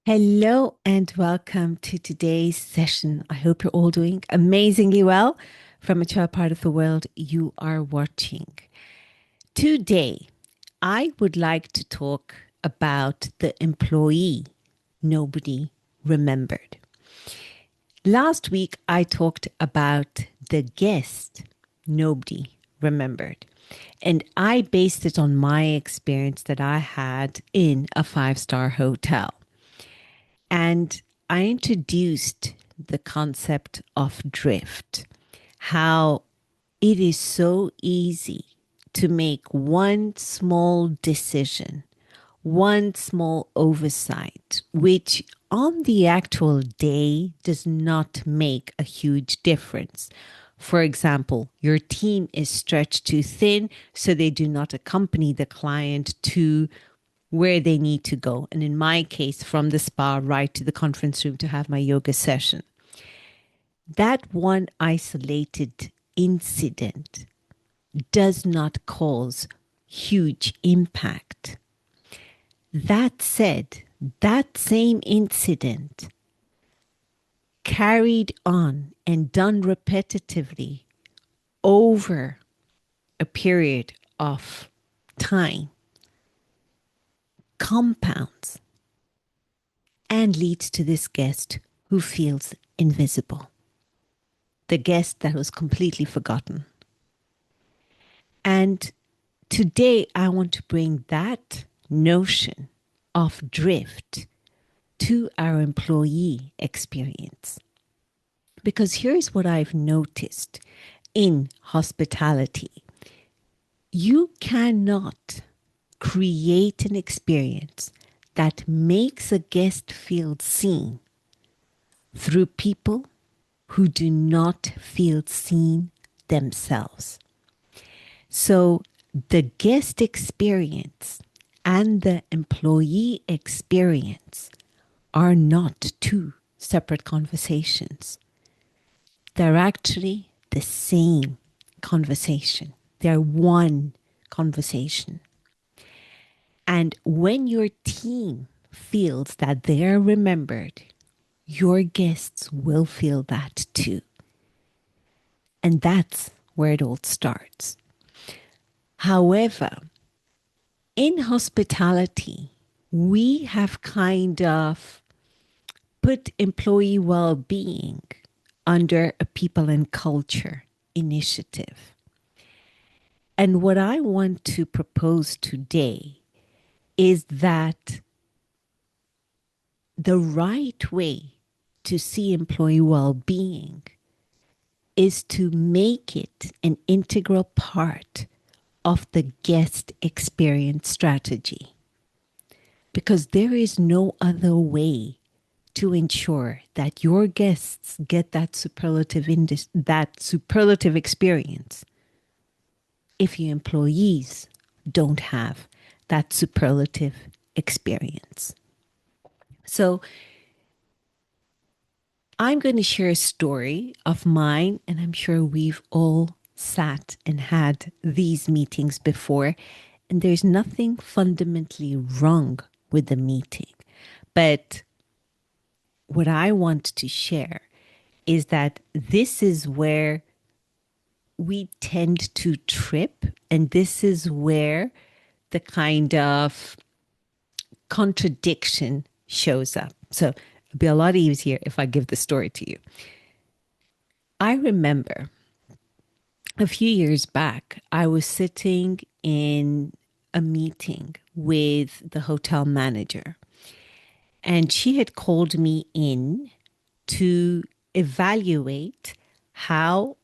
Hello and welcome to today's session. I hope you're all doing amazingly well from whichever part of the world you are watching. Today, I would like to talk about the employee nobody remembered. Last week, I talked about the guest nobody remembered. And I based it on my experience that I had in a five-star hotel. And I introduced the concept of drift, how it is so easy to make one small decision, one small oversight, which on the actual day does not make a huge difference. For example, your team is stretched too thin, so they do not accompany the client to where they need to go. And in my case, from the spa right to the conference room to have my yoga session. That one isolated incident does not cause huge impact. That said, that same incident carried on and done repetitively over a period of time compounds and leads to this guest who feels invisible, the guest that was completely forgotten. And today I want to bring that notion of drift to our employee experience. Because here's what I've noticed in hospitality: you cannot create an experience that makes a guest feel seen through people who do not feel seen themselves. So the guest experience and the employee experience are not two separate conversations. They're actually the same conversation. They're one conversation. And when your team feels that they're remembered, your guests will feel that too. And that's where it all starts. However, in hospitality, we have kind of put employee well being under a people and culture initiative. And what I want to propose today is that the right way to see employee well being is to make it an integral part of the guest experience strategy. Because there is no other way to ensure that your guests get that superlative experience if your employees don't have that superlative experience. So I'm going to share a story of mine, and I'm sure we've all sat and had these meetings before, and there's nothing fundamentally wrong with the meeting. But what I want to share is that this is where we tend to trip, and this is where the kind of contradiction shows up. So it'd be a lot easier if I give the story to you. I remember a few years back, I was sitting in a meeting with the hotel manager, and she had called me in to evaluate how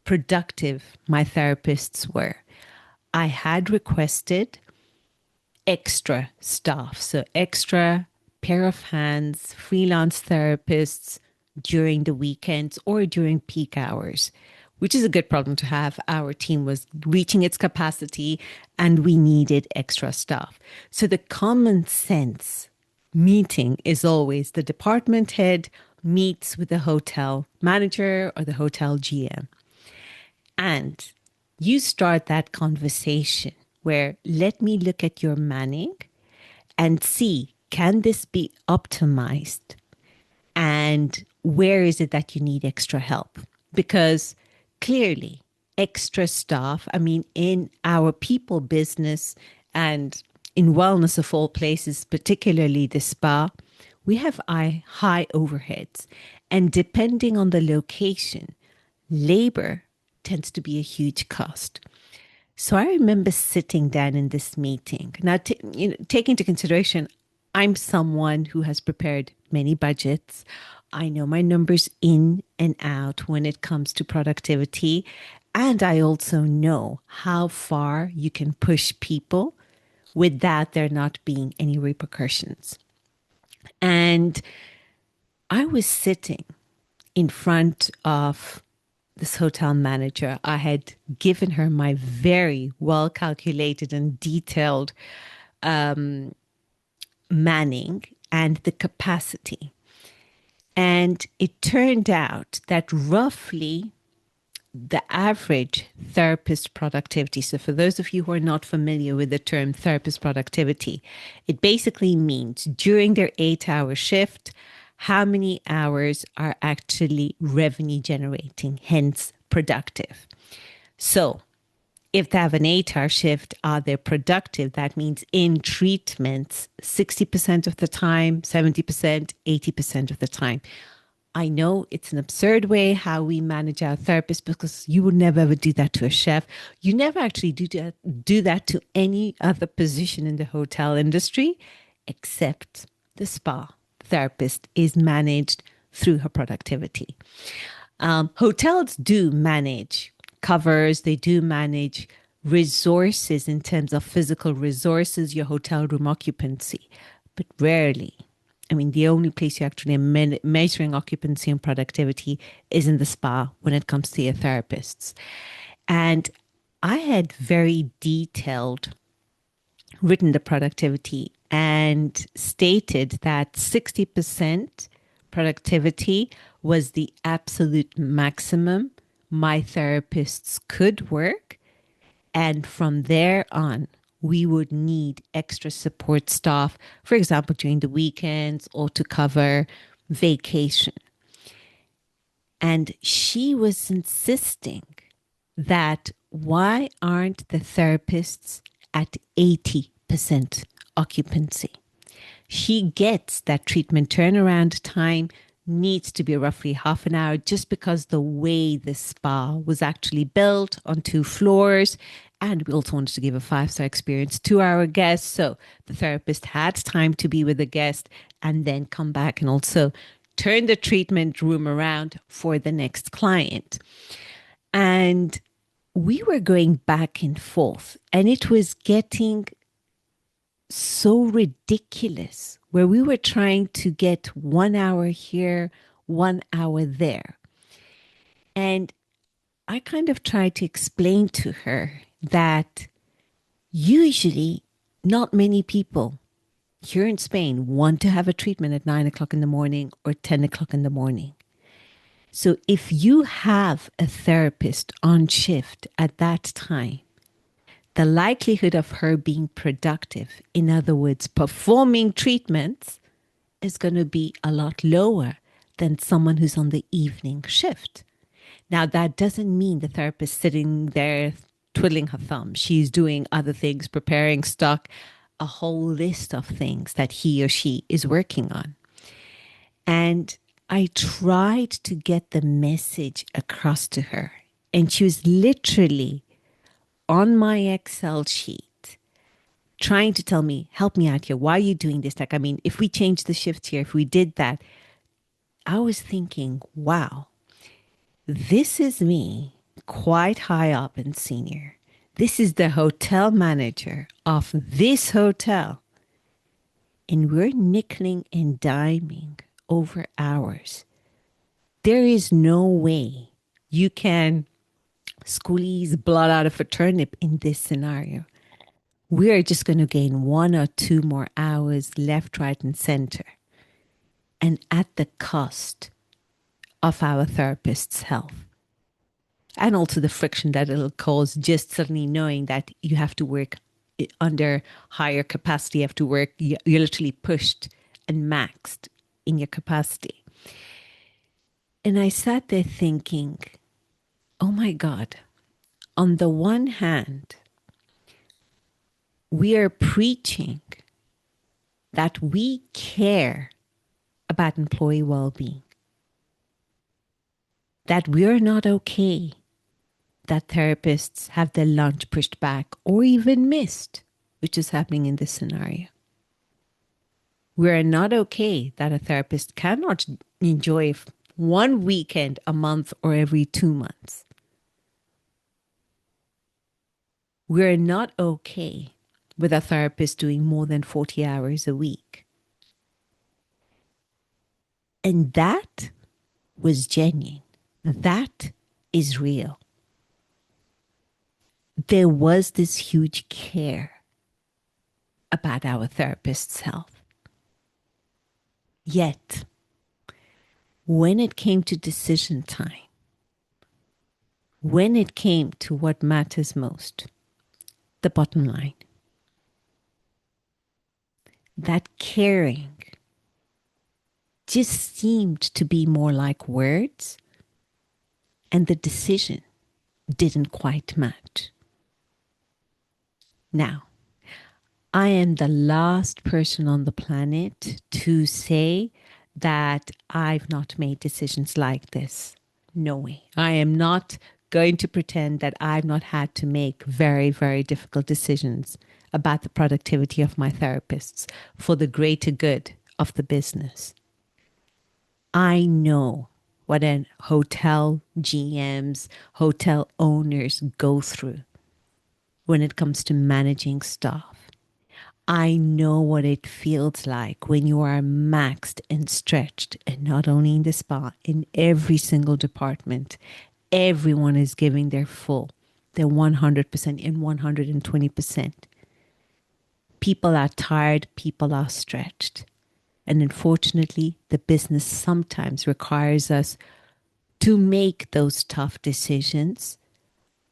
productive my therapists were. I had requested extra staff, so extra pair of hands, freelance therapists during the weekends or during peak hours, which is a good problem to have. Our team was reaching its capacity and we needed extra staff. So the common sense meeting is always the department head meets with the hotel manager or the hotel GM. And you start that conversation where let me look at your manning and see can this be optimized? And where is it that you need extra help? Because clearly, extra staff, I mean, in our people business and in wellness of all places, particularly the spa, we have high overheads. And depending on the location, labor tends to be a huge cost. So I remember sitting down in this meeting. Now, take into consideration, I'm someone who has prepared many budgets. I know my numbers in and out when it comes to productivity. And I also know how far you can push people without there not being any repercussions. And I was sitting in front of this hotel manager. I had given her my very well calculated and detailed manning and the capacity. And it turned out that roughly the average therapist productivity. So, for those of you who are not familiar with the term therapist productivity, it basically means during their 8-hour shift, how many hours are actually revenue generating, hence productive. So, if they have an 8-hour shift, are they productive? That means in treatments, 60% of the time, 70%, 80% of the time. I know it's an absurd way how we manage our therapists because you would never ever do that to a chef. You never actually do that to any other position in the hotel industry, except the spa therapist is managed through her productivity. Hotels do manage covers, they do manage resources in terms of physical resources, your hotel room occupancy, but rarely. I mean, the only place you're actually measuring occupancy and productivity is in the spa when it comes to your therapists. And I had very detailed written the productivity and stated that 60% productivity was the absolute maximum my therapists could work. And from there on, we would need extra support staff, for example, during the weekends or to cover vacation. And she was insisting that why aren't the therapists at 80% occupancy? She gets that treatment turnaround time needs to be roughly half an hour just because the way the spa was actually built on 2 floors. And we also wanted to give a 5-star experience to our guests. So the therapist had time to be with the guest and then come back and also turn the treatment room around for the next client. And we were going back and forth, and it was getting so ridiculous where we were trying to get 1 hour here, 1 hour there. And I kind of tried to explain to her that usually not many people here in Spain want to have a treatment at 9 o'clock in the morning or 10 o'clock in the morning. So if you have a therapist on shift at that time, the likelihood of her being productive, in other words, performing treatments, is going to be a lot lower than someone who's on the evening shift. Now, that doesn't mean the therapist sitting there twiddling her thumb. She's doing other things, preparing stock, a whole list of things that he or she is working on. And I tried to get the message across to her. And she was literally on my Excel sheet trying to tell me, help me out here. Why are you doing this? Like, I mean, if we change the shift here, if we did that, I was thinking, wow, this is me quite high up in senior. This is the hotel manager of this hotel. And we're nickeling and diming over hours. There is no way you can squeeze blood out of a turnip in this scenario. We are just going to gain 1 or 2 more hours left, right, and center. And at the cost of our therapist's health. And also the friction that it'll cause just suddenly knowing that you have to work under higher capacity, you have to work, you're literally pushed and maxed in your capacity. And I sat there thinking, oh my God, on the one hand, we are preaching that we care about employee well being, that we're not okay that therapists have their lunch pushed back or even missed, which is happening in this scenario. We're not okay that a therapist cannot enjoy one weekend a month or every 2 months. We're not okay with a therapist doing more than 40 hours a week. And that was genuine. That is real. There was this huge care about our therapist's health. Yet, when it came to decision time, when it came to what matters most, the bottom line, that caring just seemed to be more like words, and the decision didn't quite match. Now, I am the last person on the planet to say that I've not made decisions like this. No way. I am not going to pretend that I've not had to make very, very difficult decisions about the productivity of my therapists for the greater good of the business. I know what an hotel GMs, hotel owners go through when it comes to managing staff. I know what it feels like when you are maxed and stretched, and not only in the spa, in every single department. Everyone is giving their full, their 100% and 120%. People are tired, people are stretched. And unfortunately, the business sometimes requires us to make those tough decisions,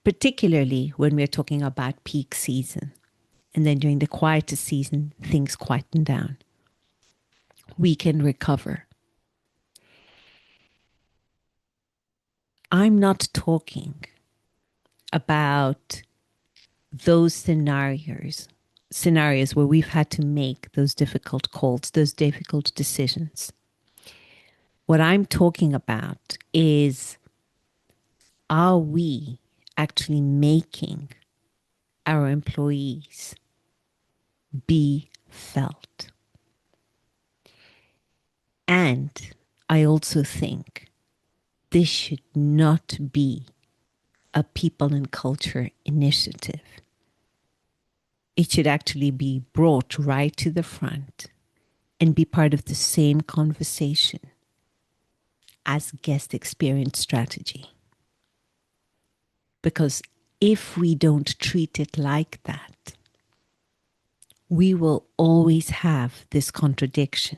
particularly when we're talking about peak season. And then during the quieter season, things quieten down. We can recover. I'm not talking about those scenarios where we've had to make those difficult calls, those difficult decisions. What I'm talking about is, are we actually making our employees be felt? And I also think this should not be a people and culture initiative. It should actually be brought right to the front and be part of the same conversation as guest experience strategy. Because if we don't treat it like that, we will always have this contradiction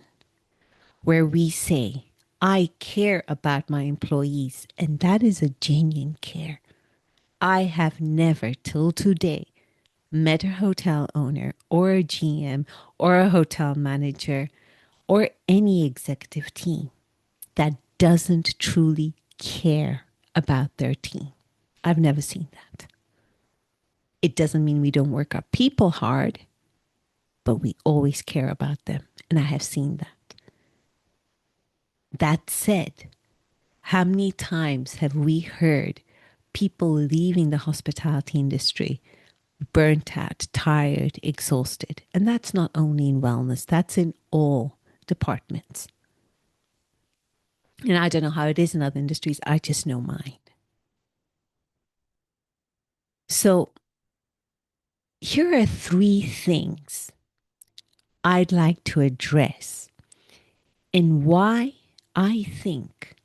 where we say, I care about my employees, and that is a genuine care. I have never till today met a hotel owner or a GM or a hotel manager or any executive team that doesn't truly care about their team. I've never seen that. It doesn't mean we don't work our people hard, but we always care about them. And I have seen that. That said, how many times have we heard people leaving the hospitality industry burnt out, tired, exhausted? And that's not only in wellness, that's in all departments. And I don't know how it is in other industries. I just know mine. So here are 3 things I'd like to address and why I think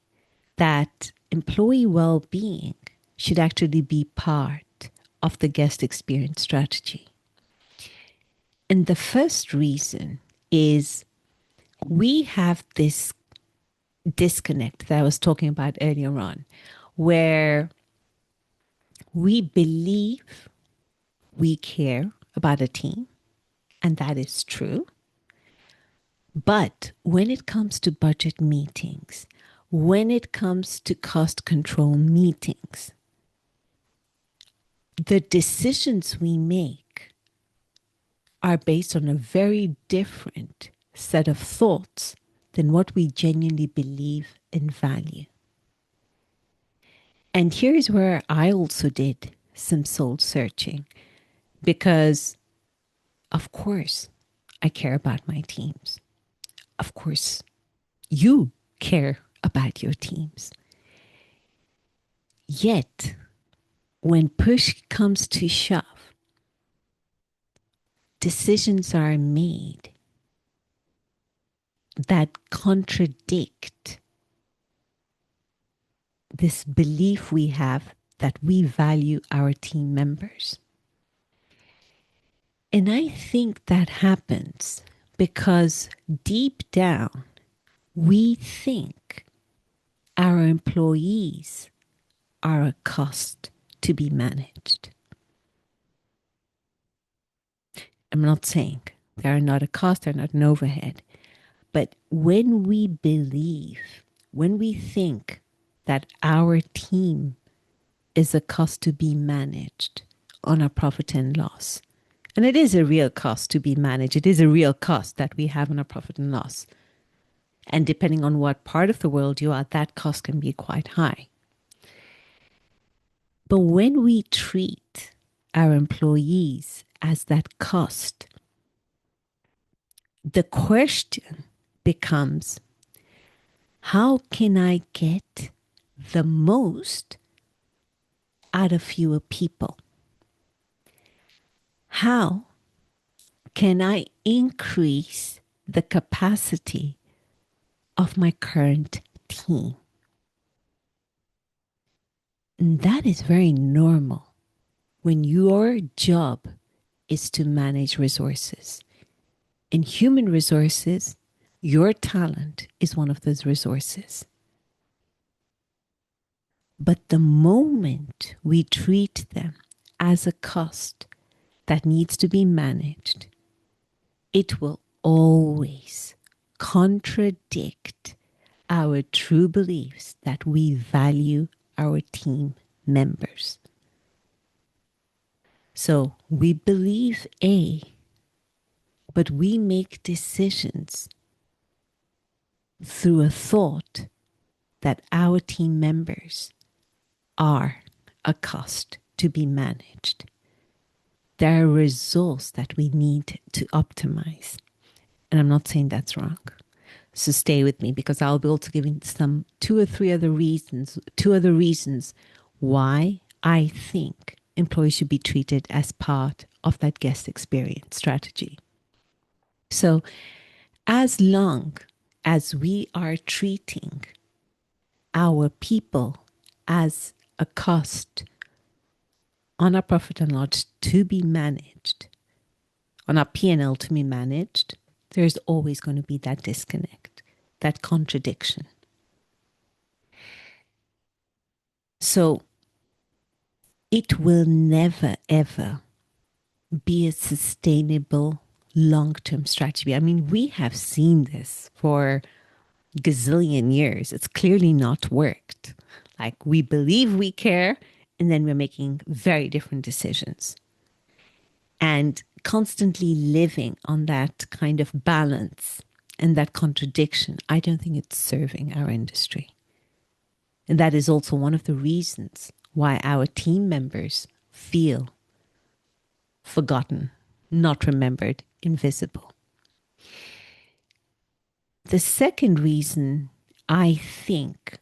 that employee well-being should actually be part of the guest experience strategy. And the first reason is we have this disconnect that I was talking about earlier on, where we believe we care about a team, and that is true. But when it comes to budget meetings, when it comes to cost control meetings, the decisions we make are based on a very different set of thoughts than what we genuinely believe and value. And here's where I also did some soul searching because, of course, I care about my teams. Of course, you care about your teams. Yet, when push comes to shove, decisions are made that contradict this belief we have that we value our team members. And I think that happens because deep down, we think our employees are a cost to be managed. I'm not saying they're not a cost, they're not an overhead. But when we believe, when we think that our team is a cost to be managed on our profit and loss, and it is a real cost to be managed, it is a real cost that we have on our profit and loss. And depending on what part of the world you are, that cost can be quite high. But when we treat our employees as that cost, the question becomes, how can I get the most out of fewer people? How can I increase the capacity of my current team? And that is very normal when your job is to manage resources. In human resources, your talent is one of those resources. But the moment we treat them as a cost that needs to be managed, it will always contradict our true beliefs that we value our team members. So we believe A, but we make decisions through a thought that our team members are a cost to be managed. There are results that we need to optimize. And I'm not saying that's wrong. So stay with me because I'll be able to give you two other reasons why I think employees should be treated as part of that guest experience strategy. So as long as we are treating our people as a cost on our profit and loss to be managed, on our P&L to be managed, there's always going to be that disconnect, that contradiction. So it will never, ever be a sustainable long-term strategy. I mean, we have seen this for gazillion years. It's clearly not worked. Like we believe we care, and then we're making very different decisions. And constantly living on that kind of balance and that contradiction, I don't think it's serving our industry. And that is also one of the reasons why our team members feel forgotten, not remembered, invisible. The second reason I think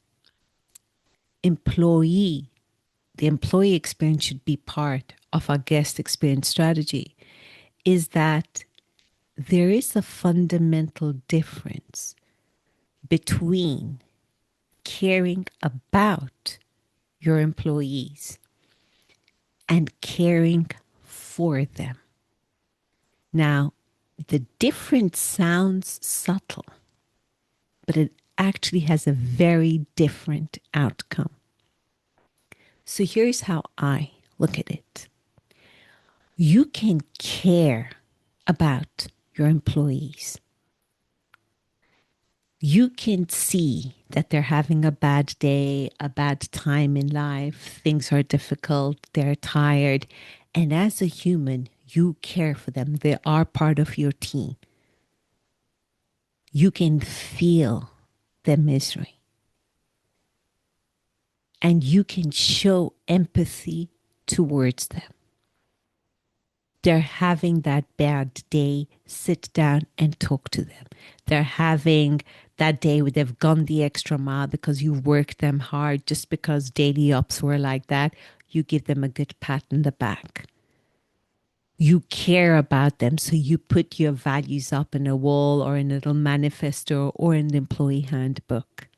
the employee experience should be part of our guest experience strategy is that there is a fundamental difference between caring about your employees and caring for them. Now, the difference sounds subtle, but it actually has a very different outcome. So here's how I look at it. You can care about your employees. You can see that they're having a bad day, a bad time in life, things are difficult, they're tired. And as a human, you care for them. They are part of your team. You can feel their misery and you can show empathy towards them. They're having that bad day, sit down and talk to them. They're having that day where they've gone the extra mile because you worked them hard, just because daily ops were like that. You give them a good pat in the back. You care about them, so you put your values up in a wall or in a little manifesto or in the employee handbook.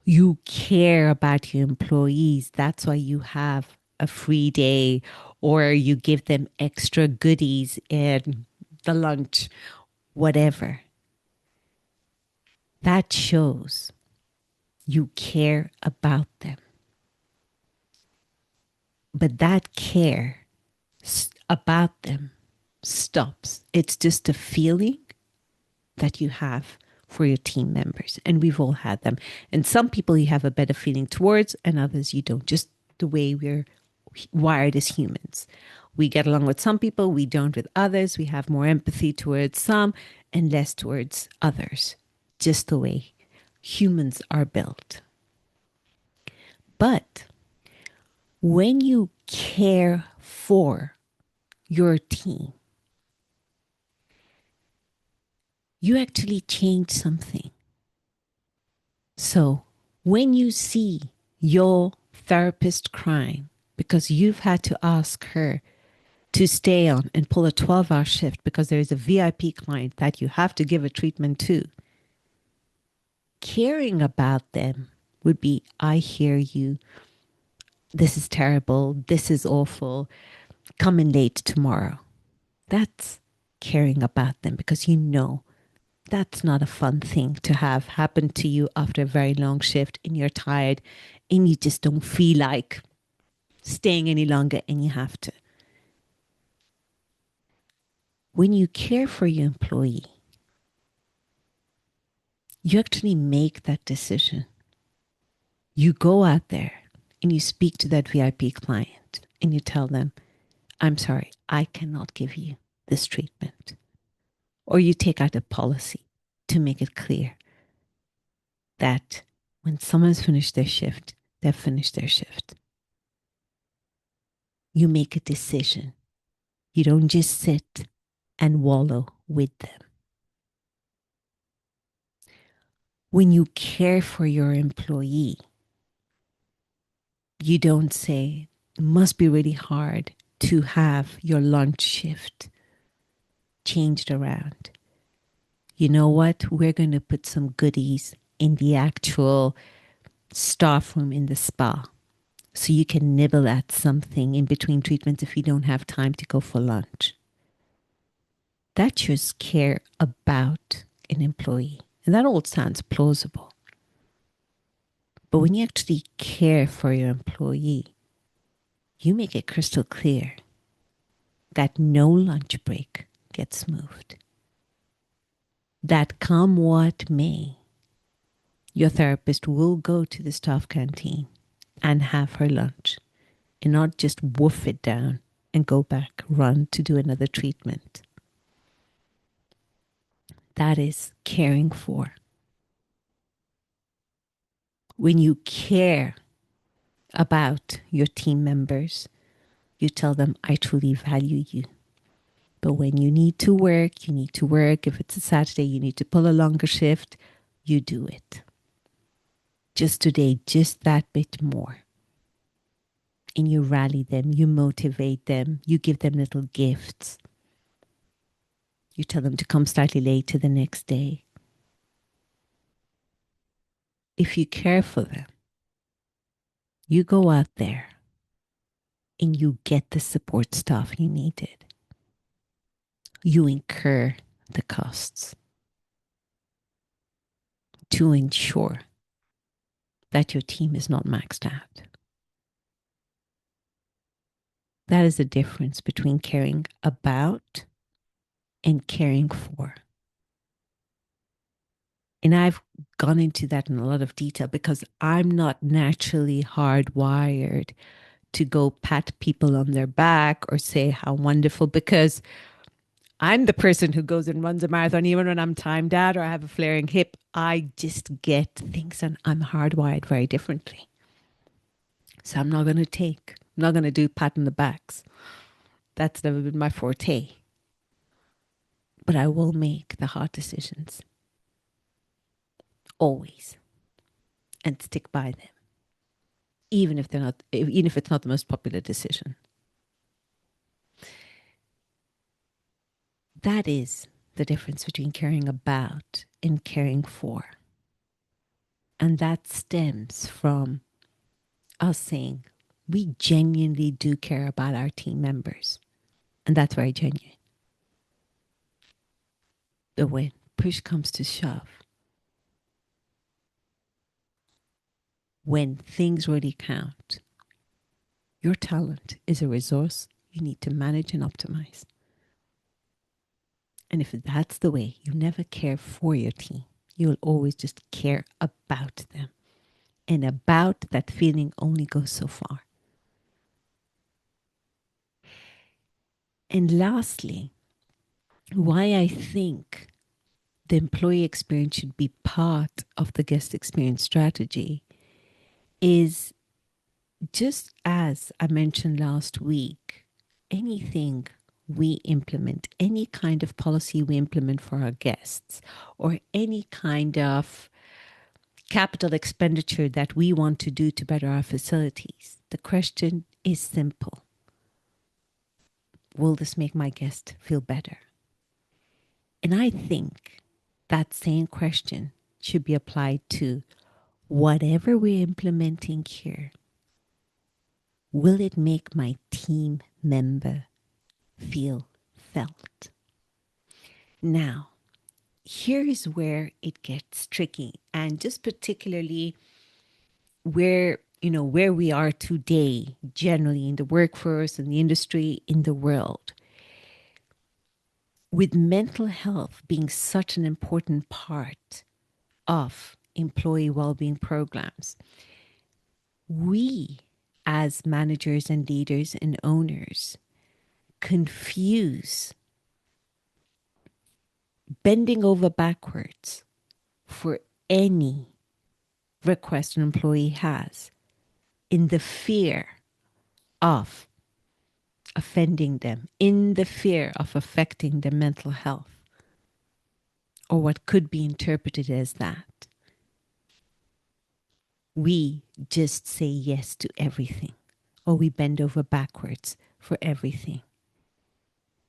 You care about your employees. That's why you have a free day or you give them extra goodies in the lunch, whatever. That shows you care about them. But that care about them stops. It's just a feeling that you have for your team members. And we've all had them. And some people you have a better feeling towards, and others you don't, just the way we're wired as humans. We get along with some people, we don't with others. We have more empathy towards some and less towards others, just the way humans are built. But when you care for your team, you actually change something. So when you see your therapist crying because you've had to ask her to stay on and pull a 12-hour shift because there is a VIP client that you have to give a treatment to, caring about them would be, I hear you. This is terrible. This is awful. Come in late tomorrow. That's caring about them because you know that's not a fun thing to have happen to you after a very long shift and you're tired and you just don't feel like staying any longer and you have to. When you care for your employee, you actually make that decision. You go out there and you speak to that VIP client and you tell them, I'm sorry, I cannot give you this treatment. Or you take out a policy to make it clear that when someone's finished their shift, they've finished their shift. You make a decision. You don't just sit and wallow with them. When you care for your employee, you don't say, it must be really hard to have your lunch shift changed around. You know what? We're going to put some goodies in the actual staff room in the spa so you can nibble at something in between treatments if you don't have time to go for lunch. That shows care about an employee. And that all sounds plausible. But when you actually care for your employee, you make it crystal clear that no lunch break gets moved. That come what may, your therapist will go to the staff canteen and have her lunch and not just wolf it down and go back, run to do another treatment. That is caring for. When you care about your team members, you tell them, I truly value you. But when you need to work, you need to work. If it's a Saturday, you need to pull a longer shift, you do it. Just today, just that bit more. And you rally them, you motivate them, you give them little gifts. You tell them to come slightly later the next day. If you care for them, you go out there and you get the support staff you needed. You incur the costs to ensure that your team is not maxed out. That is the difference between caring about and caring for. And I've gone into that in a lot of detail because I'm not naturally hardwired to go pat people on their back or say how wonderful, because I'm the person who goes and runs a marathon even when I'm timed out or I have a flaring hip. I just get things and I'm hardwired very differently. So I'm not going to do pat on the backs. That's never been my forte. But I will make the hard decisions always and stick by them, even if it's not the most popular decision. That is the difference between caring about and caring for. And that stems from us saying we genuinely do care about our team members. And that's very genuine. But when push comes to shove, when things really count, your talent is a resource you need to manage and optimize. And if that's the way, you never care for your team. You'll always just care about them. And about that feeling only goes so far. And lastly, why I think the employee experience should be part of the guest experience strategy is, just as I mentioned last week, anything we implement, any kind of policy we implement for our guests, or any kind of capital expenditure that we want to do to better our facilities, the question is simple. Will this make my guest feel better? And I think that same question should be applied to whatever we're implementing here. Will it make my team member feel felt? Now, here is where it gets tricky, and just particularly where we are today, generally in the workforce and the industry in the world, with mental health being such an important part of employee well-being programs, we as managers and leaders and owners confuse bending over backwards for any request an employee has in the fear of offending them, in the fear of affecting their mental health, or what could be interpreted as that. We just say yes to everything, or we bend over backwards for everything.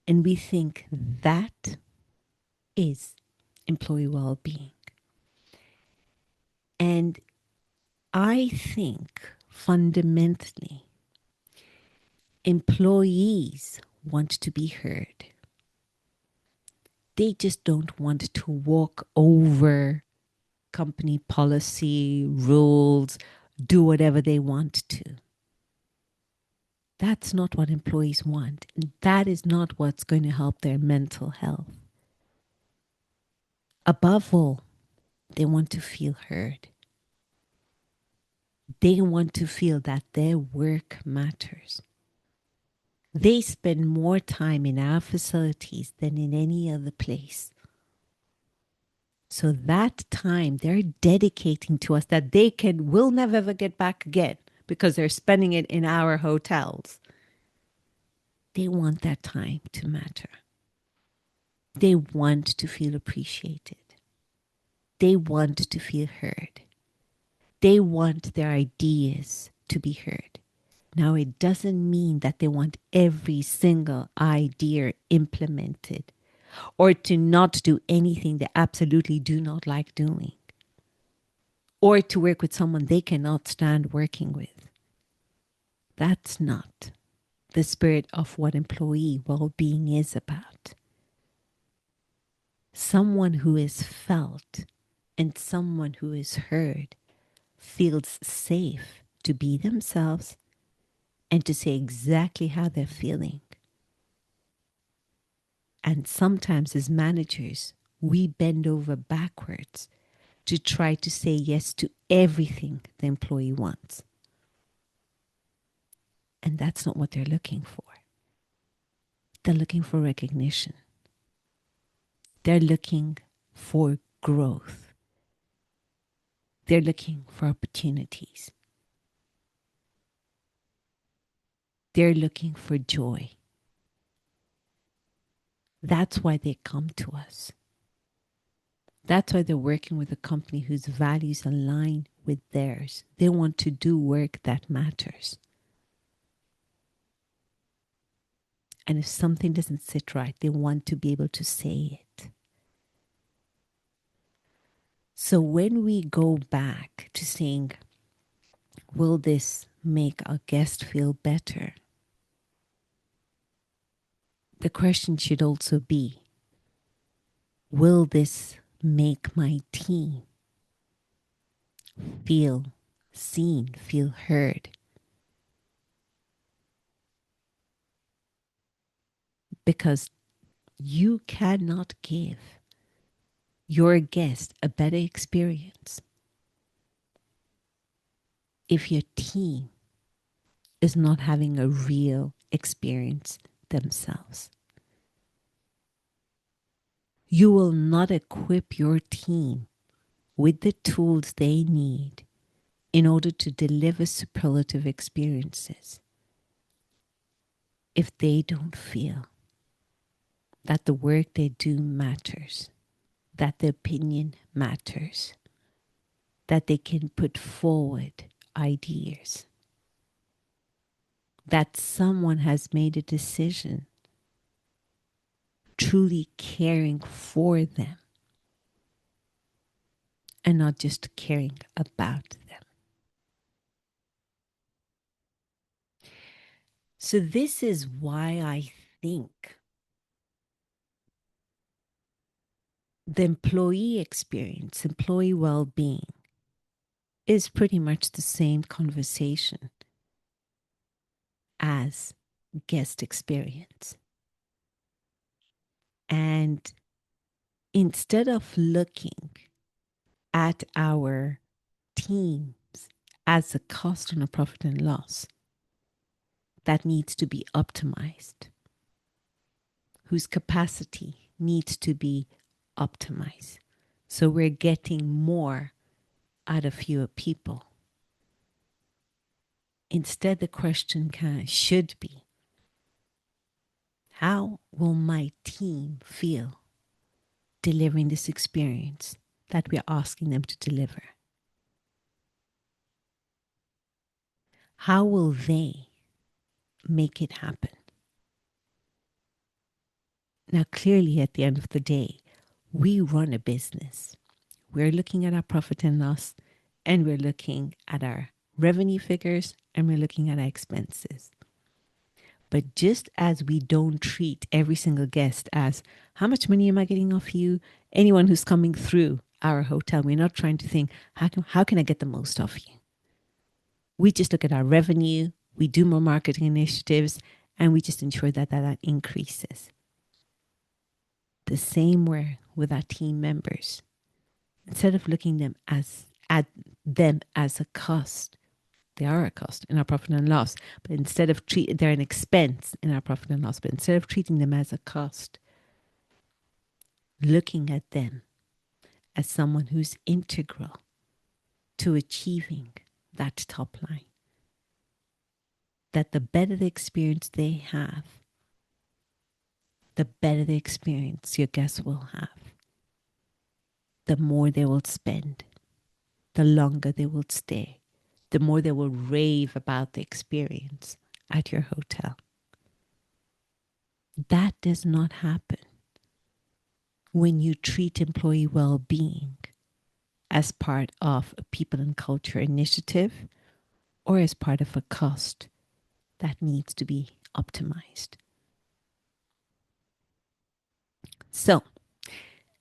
And we think that is employee well-being. And I think fundamentally, employees want to be heard. They just don't want to walk over company policy, rules, do whatever they want to. That's not what employees want. And that is not what's going to help their mental health. Above all, they want to feel heard. They want to feel that their work matters. They spend more time in our facilities than in any other place. So that time they're dedicating to us that will never ever get back again because they're spending it in our hotels. They want that time to matter. They want to feel appreciated. They want to feel heard. They want their ideas to be heard. Now, it doesn't mean that they want every single idea implemented or to not do anything they absolutely do not like doing, or to work with someone they cannot stand working with. That's not the spirit of what employee well-being is about. Someone who is felt and someone who is heard feels safe to be themselves and to say exactly how they're feeling. And sometimes, as managers, we bend over backwards to try to say yes to everything the employee wants. And that's not what they're looking for. They're looking for recognition. They're looking for growth. They're looking for opportunities. They're looking for joy. That's why they come to us. That's why they're working with a company whose values align with theirs. They want to do work that matters. And if something doesn't sit right, they want to be able to say it. So when we go back to saying, will this make our guest feel better? The question should also be, will this make my team feel seen, feel heard? Because you cannot give your guest a better experience if your team is not having a real experience themselves. You will not equip your team with the tools they need in order to deliver superlative experiences if they don't feel that the work they do matters, that the opinion matters, that they can put forward ideas, that someone has made a decision truly caring for them and not just caring about them. So this is why I think the employee experience, employee well-being, is pretty much the same conversation as guest experience. And instead of looking at our teams as a cost and a profit and loss that needs to be optimized, whose capacity needs to be optimized, so we're getting more out of fewer people. Instead, the question should be, how will my team feel delivering this experience that we're asking them to deliver? How will they make it happen? Now, clearly, at the end of the day, we run a business. We're looking at our profit and loss, and we're looking at our revenue figures, and we're looking at our expenses. But just as we don't treat every single guest as, how much money am I getting off you? Anyone who's coming through our hotel, we're not trying to think, how can I get the most off you? We just look at our revenue, we do more marketing initiatives, and we just ensure that increases. The same way with our team members. Instead of looking at them as a cost, they are a cost in our profit and loss. But instead of they're an expense in our profit and loss. But instead of treating them as a cost, looking at them as someone who's integral to achieving that top line. That the better the experience they have, the better the experience your guests will have. The more they will spend, the longer they will stay, the more they will rave about the experience at your hotel. That does not happen when you treat employee well-being as part of a people and culture initiative or as part of a cost that needs to be optimized. So,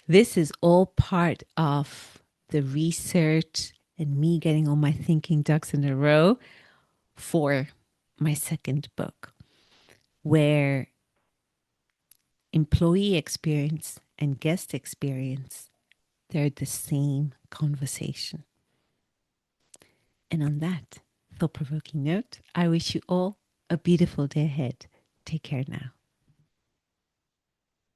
this is all part of the research and me getting all my thinking ducks in a row for my second book, where employee experience and guest experience, they're the same conversation. And on that thought-provoking note, I wish you all a beautiful day ahead. Take care now.